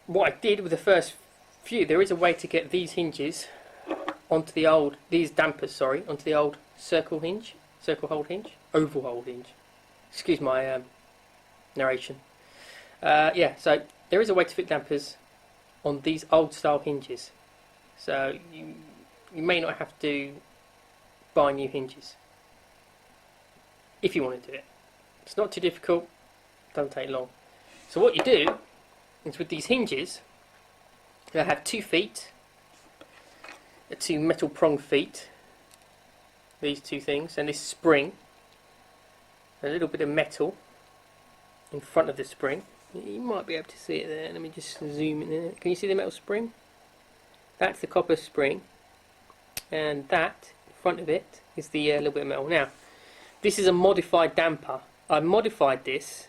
what I did with the first few, there is a way to get these hinges onto the old, these dampers, sorry, onto the old circle hold hinge, oval hold hinge. Excuse my narration. Yeah, so there is a way to fit dampers on these old style hinges. So you may not have to buy new hinges if you want to do it. It's not too difficult, doesn't take long. So what you do is with these hinges, they have 2 feet, 2 metal prong feet, these 2 things, and this spring, a little bit of metal in front of the spring. You might be able to see it there. Let me just zoom in there. Can you see the metal spring? That's the copper spring, and that in front of it is the little bit of metal. Now, this is a modified damper. I modified this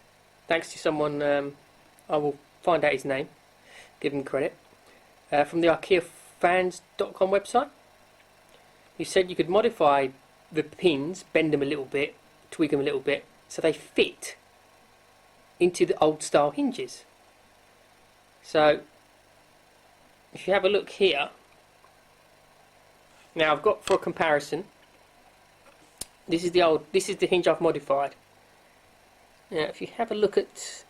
thanks to someone, I will find out his name, give him credit, from the IKEAfans.com website. He said you could modify the pins, bend them a little bit, tweak them a little bit, so they fit into the old style hinges. So if you have a look here, now I've got, for a comparison, this is the hinge I've modified. Now if you have a look at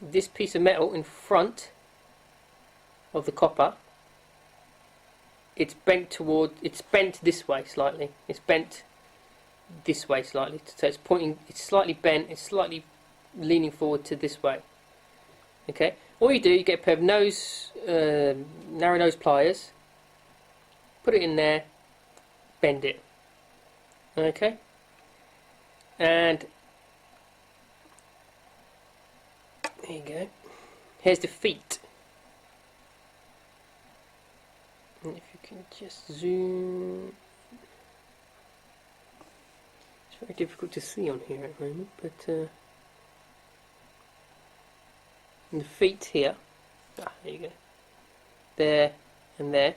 this piece of metal in front of the copper, it's bent this way slightly. It's bent this way slightly, so it's pointing, it's slightly bent, it's slightly leaning forward to this way. Okay, all you do, you get a pair of narrow nose pliers, put it in there, bend it. Okay, and there you go. Here's the feet. And if you can just zoom, it's very difficult to see on here at the moment, but the feet here, there you go, there and there,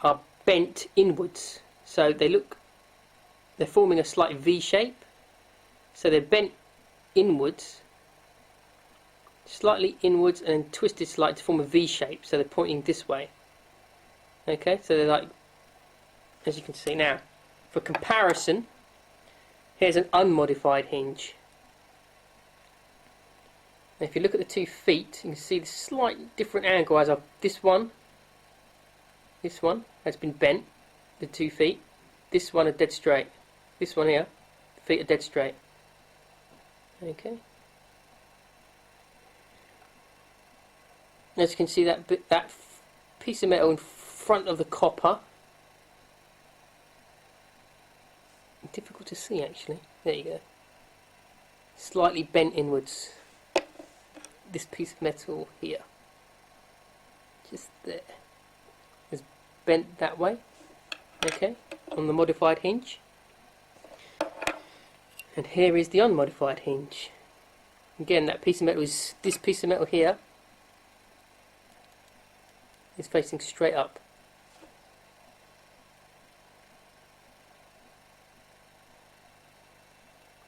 are bent inwards, so they're forming a slight V shape, so they're bent inwards, slightly inwards, and twisted slightly to form a V shape, so they're pointing this way. Okay, so they're like, as you can see now. For comparison, here's an unmodified hinge. Now if you look at the 2 feet, you can see the slight different angle as this one has been bent, the 2 feet. This one are dead straight. This one here, the feet are dead straight. Okay. As you can see, that piece of metal in front of the copper, difficult to see actually, there you go, slightly bent inwards. This piece of metal here, just there, is bent that way, okay, on the modified hinge. And here is the unmodified hinge. Again, that piece of metal is, this piece of metal here is facing straight up.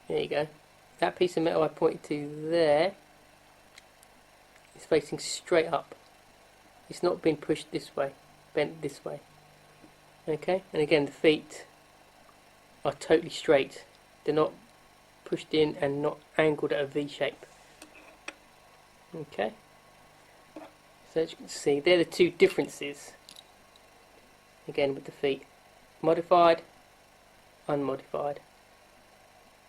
There you go. That piece of metal I pointed to there is facing straight up. It's not being pushed this way, bent this way. Okay, and again the feet are totally straight. They're not pushed in and not angled at a V shape. Okay, so as you can see, they're the 2 differences. Again with the feet, modified, unmodified.